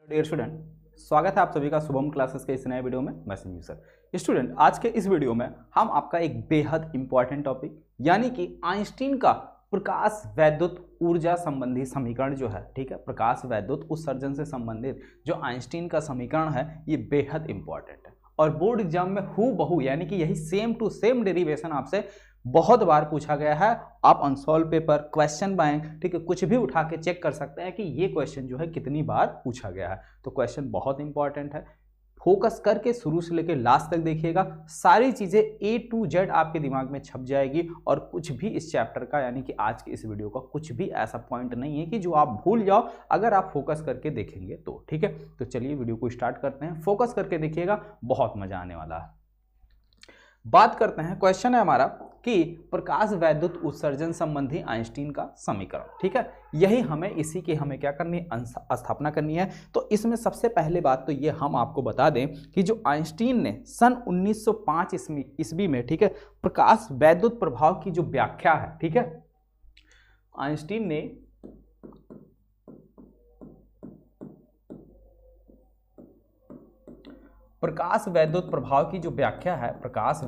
Dear student, स्वागत है आप सभी का शुभम क्लासेस के इस नए वीडियो में। मैं संजीव सर। स्टूडेंट, आज के इस वीडियो में हम आपका एक बेहद इंपॉर्टेंट टॉपिक यानी कि आइंस्टीन का प्रकाश वैद्युत ऊर्जा संबंधी समीकरण जो है, ठीक है, प्रकाश वैद्युत उत्सर्जन से संबंधित जो आइंस्टीन का समीकरण है ये बेहद इंपॉर्टेंट है और बोर्ड एग्जाम में हूबहू यानी कि यही सेम टू सेम डेरिवेशन आपसे बहुत बार पूछा गया है। आप अनसॉल्व पेपर, क्वेश्चन बैंक, ठीक है, कुछ भी उठा के चेक कर सकते हैं कि ये क्वेश्चन जो है कितनी बार पूछा गया है। तो क्वेश्चन बहुत इंपॉर्टेंट है, फोकस करके शुरू से लेकर लास्ट तक देखिएगा। सारी चीजें A to Z आपके दिमाग में छप जाएगी और कुछ भी इस चैप्टर का यानी कि आज के इस वीडियो का कुछ भी ऐसा पॉइंट नहीं है कि जो आप भूल जाओ अगर आप फोकस करके देखेंगे तो, ठीक है। तो चलिए वीडियो को स्टार्ट करते हैं, फोकस करके देखिएगा, बहुत मजा आने वाला है। बात करते हैं, क्वेश्चन है हमारा कि प्रकाश वैद्युत उत्सर्जन संबंधी आइंस्टीन का समीकरण, ठीक है। यही हमें इसी की हमें क्या करनी है, स्थापना करनी है। तो इसमें सबसे पहले बात तो ये हम आपको बता दें कि जो आइंस्टीन ने सन 1905 ईस्वी में, ठीक है, प्रकाश वैद्युत प्रभाव की जो व्याख्या है, ठीक है, आइंस्टीन ने प्रकाश वैद्युत प्रभाव की जो व्याख्या है, प्रकाश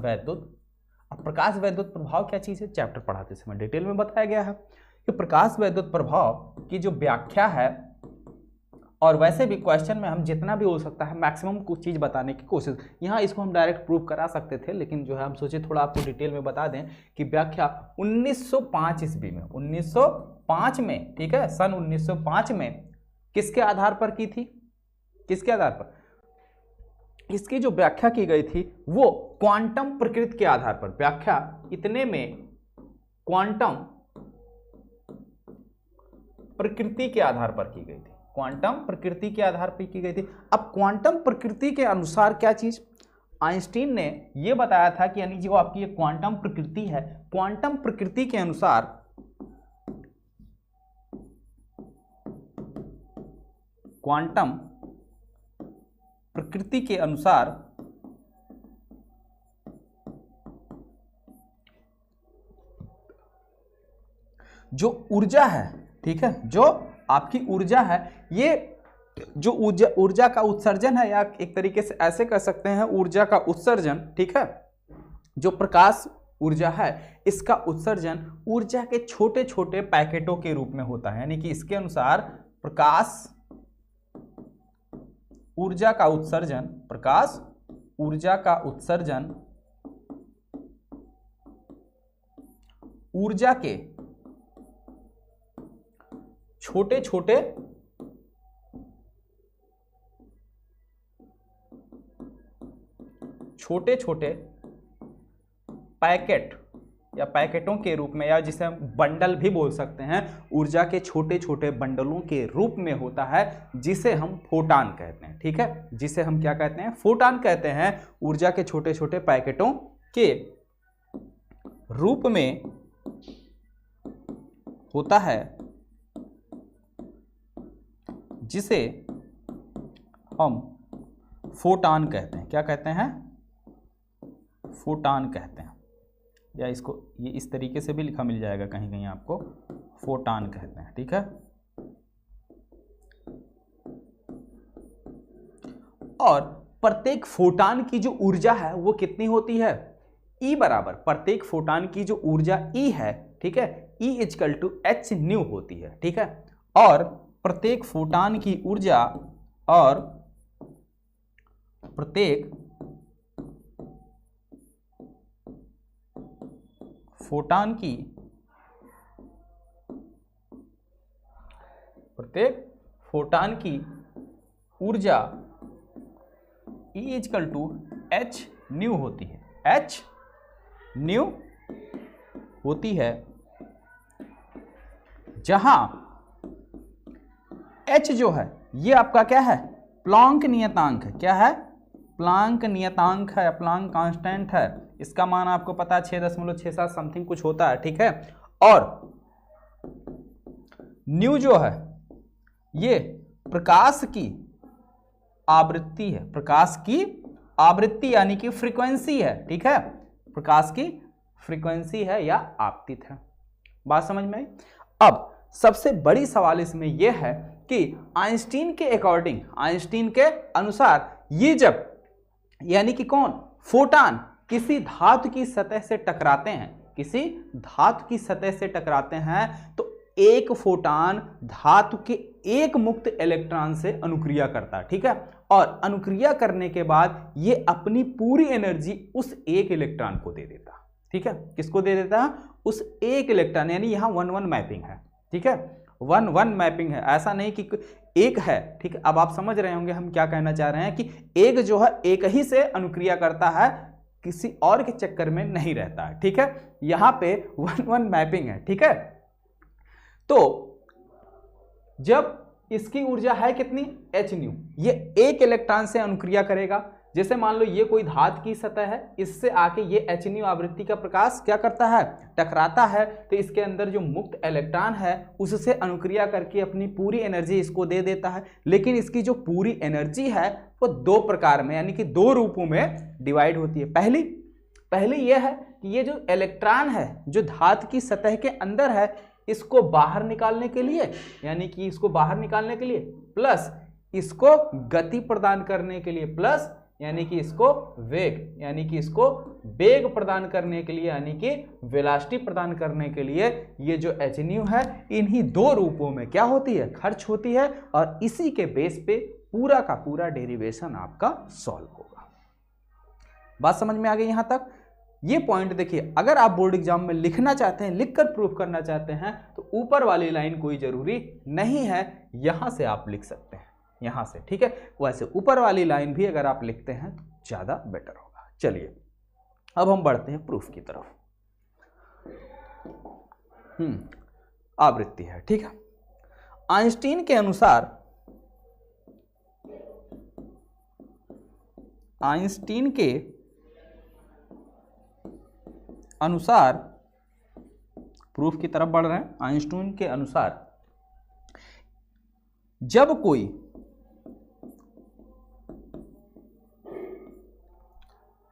वैद्युत प्रभाव क्या चीज है, चैप्टर पढ़ाते समय डिटेल में बताया गया है कि प्रकाश वैद्युत प्रभाव की जो व्याख्या है, और वैसे भी क्वेश्चन में हम जितना भी हो सकता है मैक्सिमम कुछ चीज बताने की कोशिश, यहाँ इसको हम डायरेक्ट प्रूव करा सकते थे लेकिन जो है हम सोचे थोड़ा आपको डिटेल में बता दें कि व्याख्या 1905 ईस्वी में, 1905 में, ठीक है, सन 1905 में किसके आधार पर की थी, किसके आधार पर, इसकी जो व्याख्या की गई थी वो क्वांटम प्रकृति के आधार पर, व्याख्या इतने में क्वांटम प्रकृति के आधार पर की गई थी, क्वांटम प्रकृति के आधार पर की गई थी। अब क्वांटम प्रकृति के अनुसार क्या चीज, आइंस्टीन ने यह बताया था कि यानी जो आपकी ये क्वांटम प्रकृति है, क्वांटम प्रकृति के अनुसार क्वांटम प्रकृति के अनुसार जो ऊर्जा है, ठीक है, जो आपकी ऊर्जा है, ये जो ऊर्जा का उत्सर्जन है, या एक तरीके से ऐसे कह सकते हैं ऊर्जा का उत्सर्जन, ठीक है, जो प्रकाश ऊर्जा है इसका उत्सर्जन ऊर्जा के छोटे छोटे पैकेटों के रूप में होता है। यानी कि इसके अनुसार प्रकाश ऊर्जा का उत्सर्जन, प्रकाश ऊर्जा का उत्सर्जन ऊर्जा के छोटे छोटे पैकेट या पैकेटों के रूप में, या जिसे हम बंडल भी बोल सकते हैं, ऊर्जा के छोटे छोटे बंडलों के रूप में होता है, जिसे हम फोटान कहते हैं, ठीक है, जिसे हम क्या कहते हैं, फोटान कहते हैं। ऊर्जा के छोटे छोटे पैकेटों के रूप में होता है, जिसे हम फोटान कहते हैं। क्या कहते हैं, फोटान कहते हैं, या इसको ये इस तरीके से भी लिखा मिल जाएगा कहीं कहीं आपको, फोटान कहते हैं, ठीक है। और प्रत्येक फोटान की जो ऊर्जा है वो कितनी होती है, E बराबर, प्रत्येक फोटान की जो ऊर्जा E है, ठीक है, E equal to h nu होती है, ठीक है। और प्रत्येक फोटान की ऊर्जा, और प्रत्येक फोटान की ऊर्जा E equal to h nu होती है, h न्यू होती है, जहां h जो है ये आपका क्या है, प्लैंक नियतांक है। क्या है, प्लैंक नियतांक है, प्लैंक कांस्टेंट है। इसका मान आपको पता है 6.67 समथिंग कुछ होता है, ठीक है। और न्यू जो है ये प्रकाश की आवृत्ति है, प्रकाश की आवृत्ति यानी कि फ्रीक्वेंसी है, ठीक है, प्रकाश की फ्रीक्वेंसी है या आपतित है। बात समझ में आई। अब सबसे बड़ी सवाल इसमें यह है कि आइंस्टीन के अकॉर्डिंग, आइंस्टीन के अनुसार ये जब, यानी कि कौन, फोटॉन किसी धातु की सतह से टकराते हैं, किसी धातु की सतह से टकराते हैं, तो एक फोटॉन धातु के एक मुक्त इलेक्ट्रॉन से अनुक्रिया करता है, ठीक है, और अनुक्रिया करने के बाद ये अपनी पूरी एनर्जी उस एक इलेक्ट्रॉन को दे देता, ठीक है, किसको दे देता है, उस एक इलेक्ट्रॉन, यानी यहां 1-1 मैपिंग है, ठीक है, 1-1 मैपिंग है, ऐसा नहीं कि एक है, ठीक है। अब आप समझ रहे होंगे हम क्या कहना चाह रहे हैं कि एक जो है एक ही से अनुक्रिया करता है, किसी और के चक्कर में नहीं रहता है, ठीक है, यहां पे 1-1 मैपिंग है, ठीक है। तो जब इसकी ऊर्जा है कितनी, h न्यू, ये एक इलेक्ट्रॉन से अनुक्रिया करेगा, जैसे मान लो ये कोई धातु की सतह है, इससे आके ये h न्यू आवृत्ति का प्रकाश क्या करता है, टकराता है, तो इसके अंदर जो मुक्त इलेक्ट्रॉन है उससे अनुक्रिया करके अपनी पूरी एनर्जी इसको दे देता है। लेकिन इसकी जो पूरी एनर्जी है वो दो प्रकार में, यानी कि दो रूपों में डिवाइड होती है। पहली यह है कि ये जो इलेक्ट्रॉन है जो धातु की सतह के अंदर है, इसको बाहर निकालने के लिए, यानी कि इसको बाहर निकालने के लिए, प्लस इसको गति प्रदान करने के लिए, प्लस यानी कि इसको वेग, यानी कि इसको वेग प्रदान करने के लिए, यानी कि वेलोसिटी प्रदान करने के लिए ये जो h न्यू है इन्हीं दो रूपों में क्या होती है, खर्च होती है, और इसी के बेस पे पूरा का पूरा डेरिवेशन आपका सॉल्व होगा। बात समझ में आ गई यहां तक। ये पॉइंट देखिए, अगर आप बोर्ड एग्जाम में लिखना चाहते हैं, लिखकर प्रूफ करना चाहते हैं, तो ऊपर वाली लाइन कोई जरूरी नहीं है, यहां से आप लिख सकते हैं, यहां से, ठीक है। वैसे ऊपर वाली लाइन भी अगर आप लिखते हैं तो ज्यादा बेटर होगा। चलिए अब हम बढ़ते हैं प्रूफ की तरफ। आवृत्ति है, ठीक है। आइंस्टीन के अनुसार, आइंस्टीन के अनुसार प्रूफ की तरफ बढ़ रहे हैं। आइंस्टीन के अनुसार जब कोई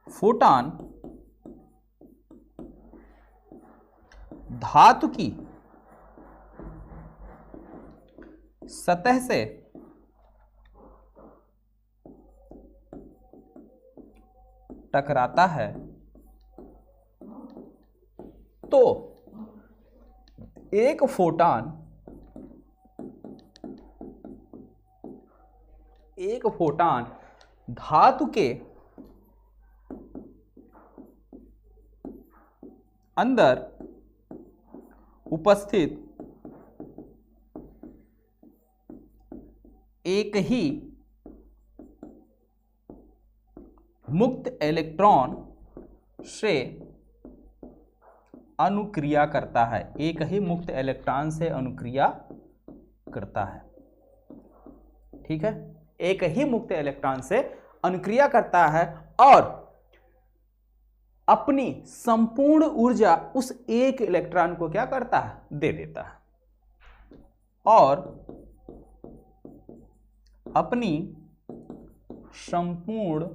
फोटॉन धातु की सतह से टकराता है तो एक फोटॉन धातु के अंदर उपस्थित एक ही मुक्त इलेक्ट्रॉन से अनुक्रिया करता है, एक ही मुक्त इलेक्ट्रॉन से अनुक्रिया करता है, ठीक है, एक ही मुक्त इलेक्ट्रॉन से अनुक्रिया करता है और अपनी संपूर्ण ऊर्जा उस एक इलेक्ट्रॉन को क्या करता है, दे देता है, और अपनी संपूर्ण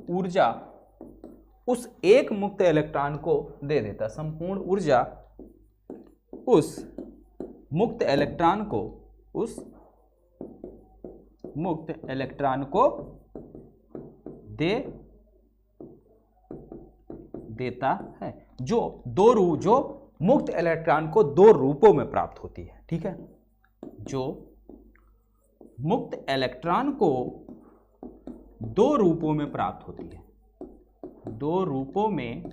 ऊर्जा उस एक मुक्त इलेक्ट्रॉन को दे देता, संपूर्ण ऊर्जा उस मुक्त इलेक्ट्रॉन को, उस मुक्त इलेक्ट्रॉन को दे देता है, जो मुक्त इलेक्ट्रॉन को दो रूपों में प्राप्त होती है, ठीक है, जो मुक्त इलेक्ट्रॉन को दो रूपों में प्राप्त होती है, दो रूपों में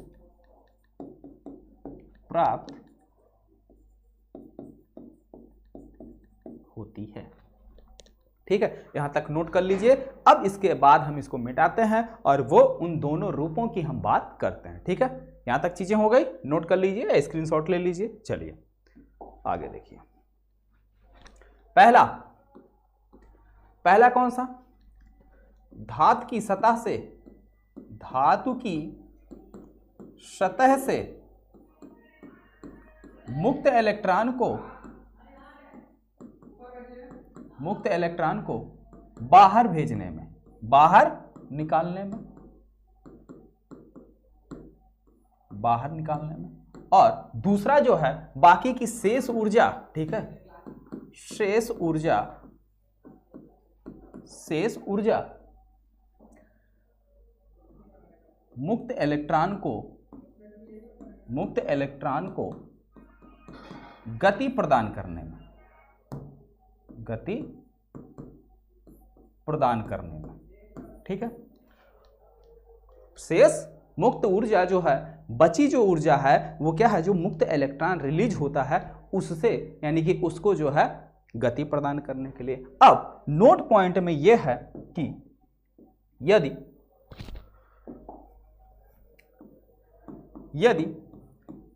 प्राप्त होती है, ठीक है, यहां तक नोट कर लीजिए। अब इसके बाद हम इसको मिटाते हैं और वो उन दोनों रूपों की हम बात करते हैं, ठीक है, यहां तक चीजें हो गई, नोट कर लीजिए, स्क्रीनशॉट ले लीजिए। चलिए आगे देखिए, पहला कौन सा, धातु की सतह से, धातु की सतह से मुक्त इलेक्ट्रॉन को बाहर भेजने में, बाहर निकालने में, और दूसरा जो है बाकी की शेष ऊर्जा, ठीक है, शेष ऊर्जा मुक्त इलेक्ट्रॉन को गति प्रदान करने में, ठीक है। शेष मुक्त ऊर्जा जो है, बची जो ऊर्जा है वो क्या है, जो मुक्त इलेक्ट्रॉन रिलीज होता है उससे, यानी कि उसको जो है गति प्रदान करने के लिए। अब नोट पॉइंट में यह है कि यदि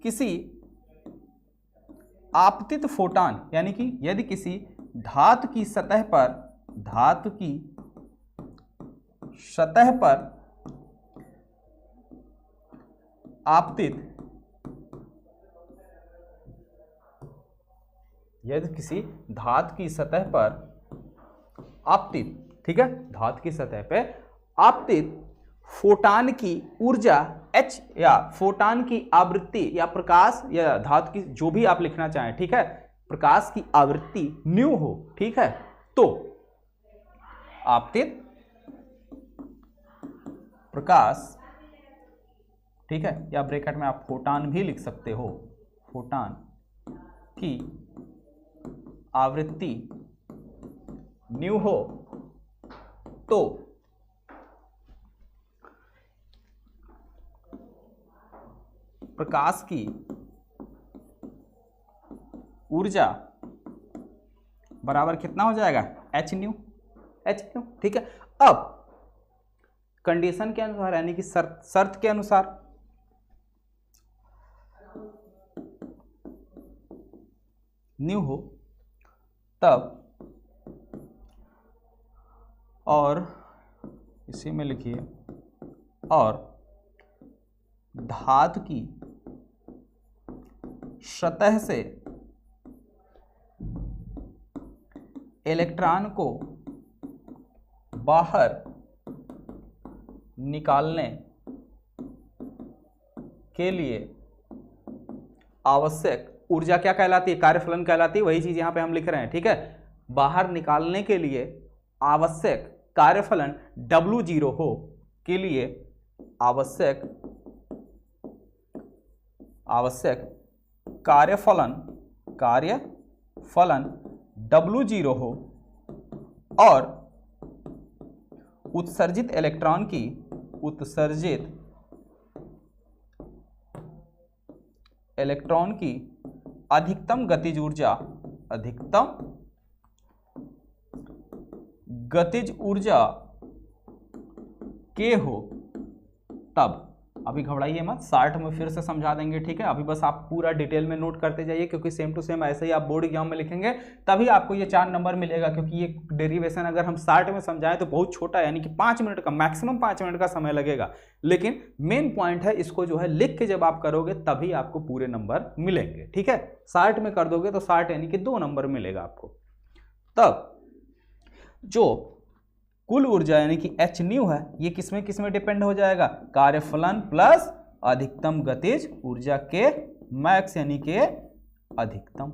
किसी आपतित फोटॉन, यानी कि यदि किसी धातु की सतह पर आपतित, यदि किसी धातु की सतह पर आपतित, ठीक है, धातु की सतह पे आपतित फोटॉन की ऊर्जा h, या फोटॉन की आवृत्ति, या प्रकाश, या धातु की जो भी आप लिखना चाहें, ठीक है, प्रकाश की आवृत्ति न्यू हो, ठीक है, तो आपतित प्रकाश, ठीक है, या ब्रैकेट में आप फोटॉन भी लिख सकते हो, फोटॉन की आवृत्ति न्यू हो तो प्रकाश की ऊर्जा बराबर कितना हो जाएगा, एच न्यू, ठीक है। अब कंडीशन के अनुसार, यानी कि शर्त के अनुसार, न्यू हो तब, और इसी में लिखिए, और धातु की सतह से इलेक्ट्रॉन को बाहर निकालने के लिए आवश्यक ऊर्जा क्या कहलाती है, कार्यफलन कहलाती है, वही चीज यहां पे हम लिख रहे हैं, ठीक है। बाहर निकालने के लिए आवश्यक कार्यफलन W0 हो के लिए आवश्यक कार्यफलन W0 हो, और उत्सर्जित इलेक्ट्रॉन की अधिकतम गतिज ऊर्जा के हो तब, अभी घबराइए मत, शार्ट में फिर से समझा देंगे, ठीक है। अभी बस आप पूरा डिटेल में नोट करते जाइए, क्योंकि सेम टू सेम ऐसे ही आप बोर्ड एग्जाम में लिखेंगे तभी आपको ये 4 नंबर मिलेगा, क्योंकि ये डेरिवेशन अगर हम शार्ट में समझाएं तो बहुत छोटा है, यानी कि 5 मिनट का, मैक्सिमम 5 मिनट का समय लगेगा, लेकिन मेन पॉइंट है इसको जो है लिख के जब आप करोगे तभी आपको पूरे नंबर मिलेंगे, ठीक है। शार्ट में कर दोगे तो शार्ट यानी कि 2 नंबर मिलेगा आपको। तब जो कुल ऊर्जा यानी कि एच न्यू है, ये किसमें डिपेंड हो जाएगा, कार्यफलन प्लस अधिकतम गतिज ऊर्जा के मैक्स, यानी के अधिकतम,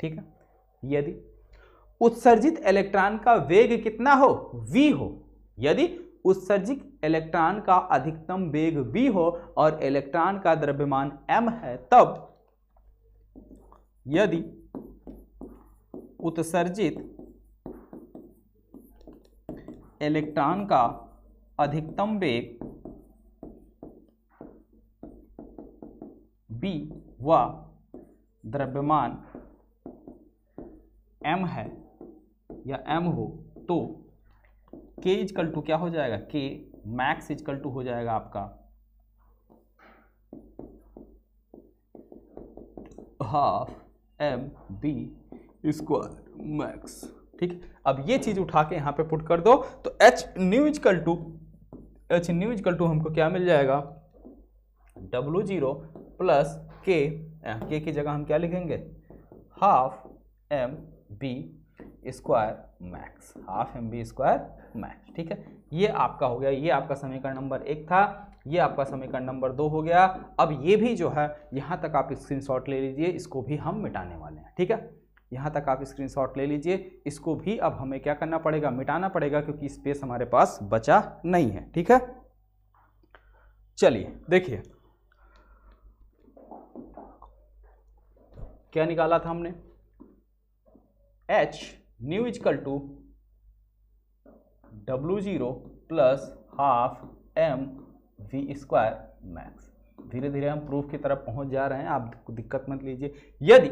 ठीक है। यदि उत्सर्जित इलेक्ट्रॉन का वेग कितना हो, v हो, यदि उत्सर्जित इलेक्ट्रॉन का अधिकतम वेग v हो और इलेक्ट्रॉन का द्रव्यमान m है, तब यदि उत्सर्जित इलेक्ट्रॉन का अधिकतम वेग v व द्रव्यमान m है या m हो, तो k इजकल टू क्या हो जाएगा, k मैक्स इजकल टू हो जाएगा आपका हाफ mv स्क्वायर मैक्स, ठीक। अब ये चीज उठा के यहां पे पुट कर दो तो h न्यू इजकल टू हमको क्या मिल जाएगा, W0 प्लस k की जगह हम क्या लिखेंगे, half mv square max, half mv square max, ठीक है। ये आपका हो गया, ये आपका समीकरण नंबर 1 था, ये आपका समीकरण नंबर 2 हो गया। अब ये भी जो है यहां तक आप स्क्रीनशॉट ले लीजिए, इसको भी हम मिटाने वाले हैं, ठीक है। यहाँ तक आप स्क्रीनशॉट ले लीजिए। इसको भी अब हमें क्या करना पड़ेगा, मिटाना पड़ेगा, क्योंकि स्पेस हमारे पास बचा नहीं है। ठीक है, चलिए देखिए क्या निकाला था हमने, h nu equal to W0 plus half m v square max. धीरे धीरे हम प्रूफ की तरफ पहुंच जा रहे हैं, आप दिक्कत मत लीजिए। यदि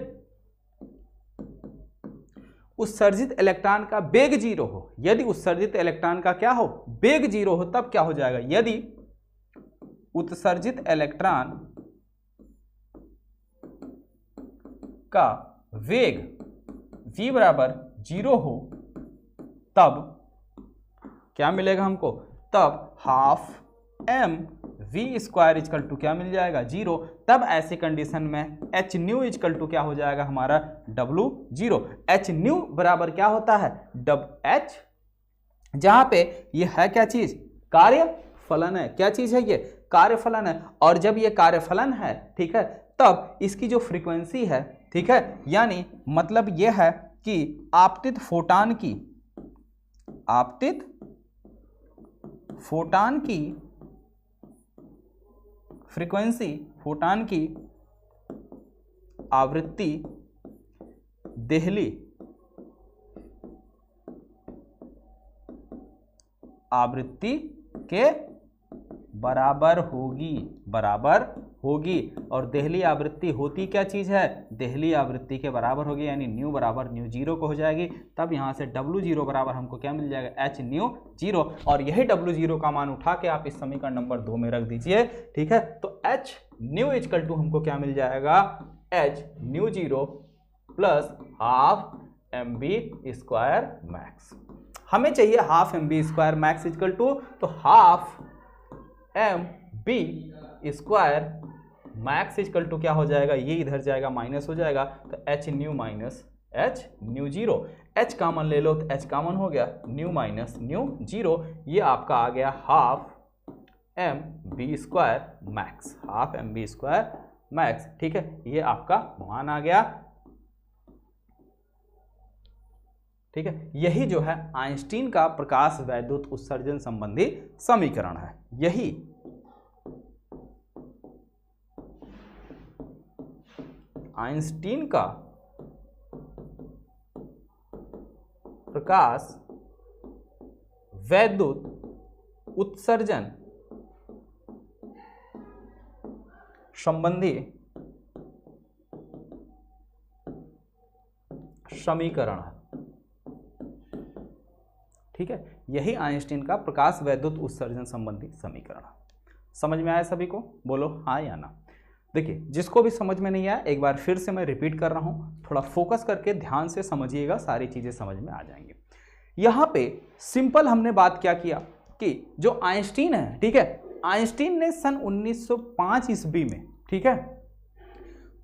उत्सर्जित इलेक्ट्रॉन का वेग 0 हो, यदि उत्सर्जित इलेक्ट्रॉन का क्या हो, वेग 0 हो, तब क्या हो जाएगा, यदि उत्सर्जित इलेक्ट्रॉन का वेग v बराबर 0 हो, तब क्या मिलेगा हमको, तब half m v square equal to क्या मिल जाएगा, 0। तब ऐसी कंडीशन में h न्यू इक्वल टू क्या हो जाएगा हमारा, W0। h न्यू बराबर क्या होता है, h, जहां पे ये है क्या चीज, कार्य फलन है। क्या चीज है ये, कार्य फलन है। और जब ये कार्य फलन है, ठीक है, तब इसकी जो फ्रीक्वेंसी है, ठीक है, यानी मतलब ये है कि आपतित फोटान की फ्रीक्वेंसी, फोटान की आवृत्ति देहली आवृत्ति के बराबर होगी। और देहली आवृत्ति होती क्या चीज है, देहली आवृत्ति के बराबर होगी, यानी न्यू बराबर न्यू 0 को हो जाएगी। तब यहां से W0 बराबर हमको क्या मिल जाएगा, h न्यू 0। और यही W0 का मान उठा के आप इस समीकरण नंबर 2 में रख दीजिए। ठीक है, तो h न्यू इक्वल टू हमको क्या मिल जाएगा, h new 0 plus half mv square max. हमें चाहिए half mv square max equal to, तो half mv square max equal to क्या हो जाएगा, ये इधर जाएगा माइनस हो जाएगा, तो h new minus h new 0। h common ले लो तो h कॉमन हो गया, न्यू माइनस न्यू 0, ये आपका आ गया half mv square max, half mv square max. ठीक है, ये आपका मान आ गया। ठीक है, यही जो है आइंस्टीन का प्रकाश वैद्युत उत्सर्जन संबंधी समीकरण है। यही आइंस्टीन का प्रकाश वैद्युत उत्सर्जन संबंधी समीकरण है। ठीक है, यही आइंस्टीन का प्रकाश वैद्युत उत्सर्जन संबंधी समीकरण है। समझ में आया सभी को, बोलो हाँ या ना। देखिए, जिसको भी समझ में नहीं आया एक बार फिर से मैं रिपीट कर रहा हूं, थोड़ा फोकस करके ध्यान से समझिएगा, सारी चीजें समझ में आ जाएंगी। यहां पे सिंपल हमने बात क्या किया कि जो आइंस्टीन है, ठीक है, आइंस्टीन ने सन 1905 ईस्वी में, ठीक है,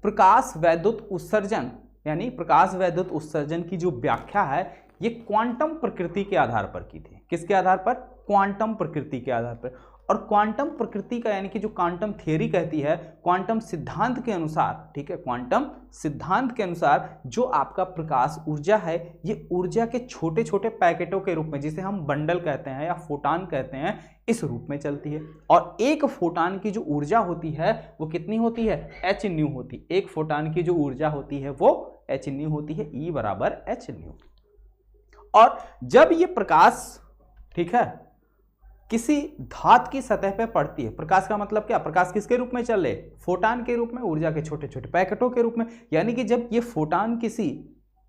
प्रकाश वैद्युत उत्सर्जन यानी प्रकाश वैद्युत उत्सर्जन की जो व्याख्या है ये क्वांटम प्रकृति के आधार पर की थी। किसके आधार पर, क्वांटम प्रकृति के आधार पर। और क्वांटम प्रकृति का यानी कि जो क्वांटम थ्योरी कहती है, क्वांटम सिद्धांत के अनुसार, ठीक है, क्वांटम सिद्धांत के अनुसार जो आपका प्रकाश ऊर्जा है ये ऊर्जा के छोटे छोटे पैकेटों के रूप में, जिसे हम बंडल कहते हैं या फोटान कहते हैं, इस रूप में चलती है। और एक फोटान की जो ऊर्जा होती है वो कितनी होती है, h न्यू होती। एक फोटान की जो ऊर्जा होती है वो h न्यू होती है, E बराबर h न्यू। और जब ये प्रकाश, ठीक है, किसी धातु की सतह पे पड़ती है, प्रकाश का मतलब क्या, प्रकाश किसके रूप में चल रहे, फोटान के रूप में, ऊर्जा के छोटे छोटे पैकेटों के रूप में। यानी कि जब ये फोटान किसी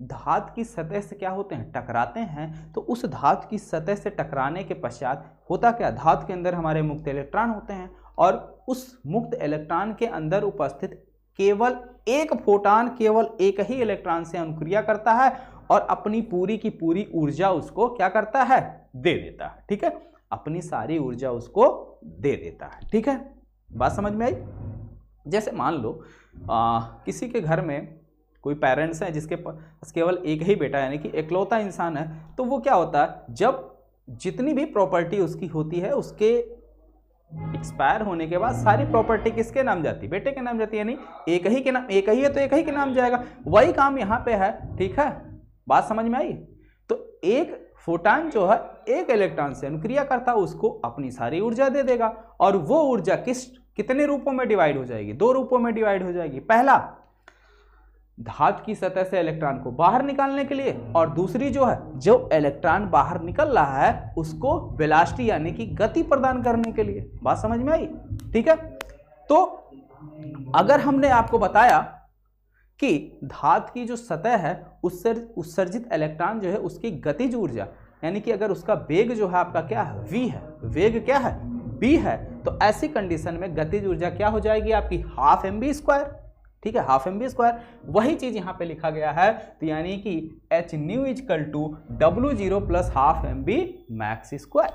धातु की सतह से क्या होते हैं, टकराते हैं, तो उस धातु की सतह से टकराने के पश्चात होता क्या, धातु के अंदर हमारे मुक्त इलेक्ट्रॉन होते हैं और उस मुक्त इलेक्ट्रॉन के अंदर उपस्थित केवल एक फोटान केवल एक ही इलेक्ट्रॉन से अनुक्रिया करता है और अपनी पूरी की पूरी ऊर्जा उसको क्या करता है, दे देता है। ठीक है, अपनी सारी ऊर्जा उसको दे देता है। ठीक है, बात समझ में आई। जैसे मान लो किसी के घर में कोई पेरेंट्स हैं जिसके पास केवल एक ही बेटा यानी कि इकलौता इंसान है, तो वो क्या होता है, जब जितनी भी प्रॉपर्टी उसकी होती है उसके एक्सपायर होने के बाद सारी प्रॉपर्टी किसके नाम जाती है? बेटे के नाम जाती है। यानी एक ही के नाम, एक ही है तो एक ही के नाम जाएगा। वही काम यहाँ पे है, ठीक है, बात समझ में आई? तो एक फोटान जो है एक इलेक्ट्रॉन से अनुक्रिया करता है, उसको अपनी सारी ऊर्जा दे देगा और वो ऊर्जा कितने रूपों में डिवाइड हो जाएगी? 2 रूपों में डिवाइड हो जाएगी। पहला, धातु की सतह से इलेक्ट्रॉन को बाहर निकालने के लिए, और दूसरी जो है, जो इलेक्ट्रॉन बाहर निकल रहा है उसको वेलोसिटी यानी कि गति प्रदान करने के लिए। बात समझ में आई? ठीक है। तो अगर हमने आपको बताया कि धातु की जो सतह है उससे उत्सर्जित इलेक्ट्रॉन जो है उसकी गतिज ऊर्जा, यानी कि अगर उसका वेग जो है आपका क्या है? v है। वेग क्या है? b है। तो ऐसी कंडीशन में गतिज ऊर्जा क्या हो जाएगी आपकी? Half mv²। ठीक है, हाफ mv²। वही चीज यहाँ पे लिखा गया है, तो यानी कि h nu equal to W0 plus half mv max²।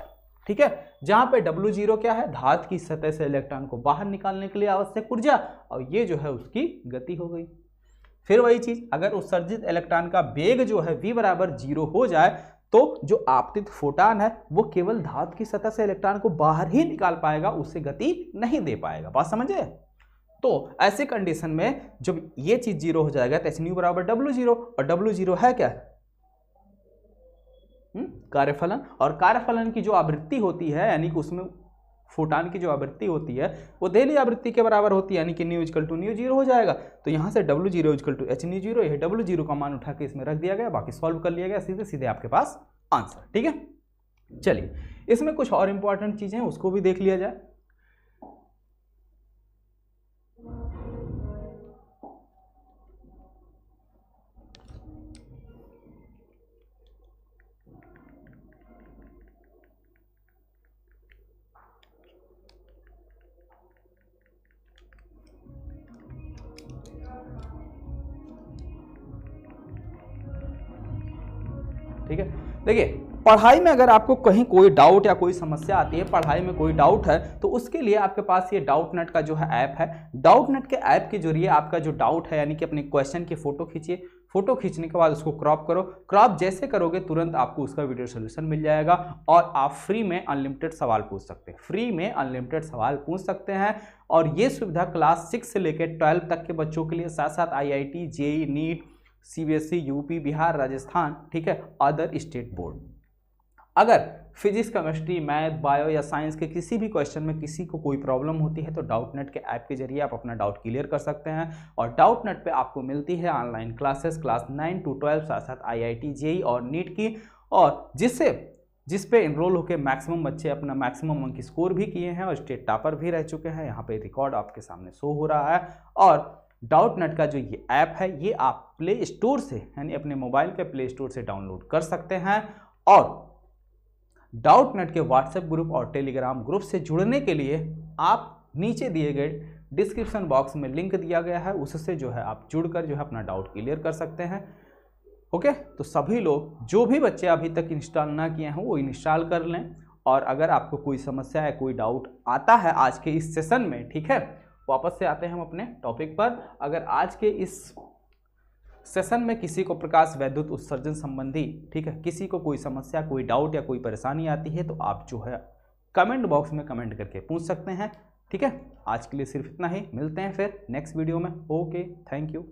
ठीक है, जहां पे W0 क्या है? धातु की सतह से इलेक्ट्रॉन को बाहर निकालने के लिए आवश्यक ऊर्जा, और ये जो है उसकी गति हो गई। फिर वही चीज, अगर उत्सर्जित इलेक्ट्रॉन का वेग जो है v बराबर 0 हो जाए तो जो आपतित फोटान है वो केवल धातु की सतह से इलेक्ट्रॉन को बाहर ही निकाल पाएगा, उससे गति नहीं दे पाएगा। बात समझे? तो ऐसे कंडीशन में जब ये चीज 0 हो जाएगा तो h बराबर W0, और W0 है क्या? कार्यफलन। और कार्यफलन की जो आवृत्ति होती है, यानी कि उसमें फोटान की जो आवृत्ति होती है वो देली आवृत्ति के बराबर होती है, यानी कि न्यू इक्वल टू न्यू 0 हो जाएगा। तो यहाँ से W0 equal to h new 0, यह W0 का मान उठा के इसमें रख दिया गया, बाकी सॉल्व कर लिया गया, सीधे सीधे आपके पास आंसर। ठीक है, चलिए इसमें कुछ और इंपॉर्टेंट चीजें उसको भी देख लिया जाए। ठीक है, देखिए पढ़ाई में अगर आपको कहीं कोई डाउट या कोई समस्या आती है, पढ़ाई में कोई डाउट है, तो उसके लिए आपके पास ये डाउट नेट का जो है ऐप है। डाउट नेट के ऐप के जरिए आपका जो डाउट है, यानी कि अपने क्वेश्चन की फोटो खींचिए, फोटो खींचने के बाद उसको क्रॉप करो, क्रॉप जैसे करोगे तुरंत आपको उसका वीडियो सोल्यूशन मिल जाएगा, और आप फ्री में अनलिमिटेड सवाल पूछ सकते हैं। फ्री में अनलिमिटेड सवाल पूछ सकते हैं, और ये सुविधा क्लास 6 से लेकर 12 तक के बच्चों के लिए, साथ साथ IIT, JEE, NEET, CBSE, UP, Bihar, Rajasthan, ठीक है, अदर स्टेट बोर्ड। अगर फिजिक्स, केमिस्ट्री, मैथ, बायो या साइंस के किसी भी क्वेश्चन में किसी को कोई प्रॉब्लम होती है तो डाउट नेट के ऐप के जरिए आप अपना डाउट क्लियर कर सकते हैं। और डाउट नेट पे आपको मिलती है ऑनलाइन क्लासेस, क्लास 9 to 12, साथ साथ IIT, JEE और नीट की, और जिस पे इनरोल होकर मैक्सिमम बच्चे अपना मैक्सिमम अंक स्कोर भी किए हैं और स्टेट टॉपर भी रह चुके हैं। यहाँ पे रिकॉर्ड आपके सामने शो हो रहा है। और डाउट नेट का जो ये ऐप है ये आप प्ले स्टोर से, यानी अपने मोबाइल के प्ले स्टोर से डाउनलोड कर सकते हैं। और डाउट नेट के व्हाट्सएप ग्रुप और टेलीग्राम ग्रुप से जुड़ने के लिए आप नीचे दिए गए डिस्क्रिप्शन बॉक्स में लिंक दिया गया है, उससे जो है आप जुड़कर जो है अपना डाउट क्लियर कर सकते हैं। ओके, तो सभी लोग, जो भी बच्चे अभी तक इंस्टॉल ना किए हैं वो इंस्टॉल कर लें। और अगर आपको कोई समस्या है, कोई डाउट आता है आज के इस सेशन में, ठीक है, वापस से आते हैं हम अपने टॉपिक पर। अगर आज के इस सेशन में किसी को प्रकाश वैद्युत उत्सर्जन संबंधी, ठीक है, किसी को कोई समस्या, कोई डाउट या कोई परेशानी आती है तो आप जो है कमेंट बॉक्स में कमेंट करके पूछ सकते हैं। ठीक है, आज के लिए सिर्फ इतना ही, मिलते हैं फिर नेक्स्ट वीडियो में। Okay, thank you.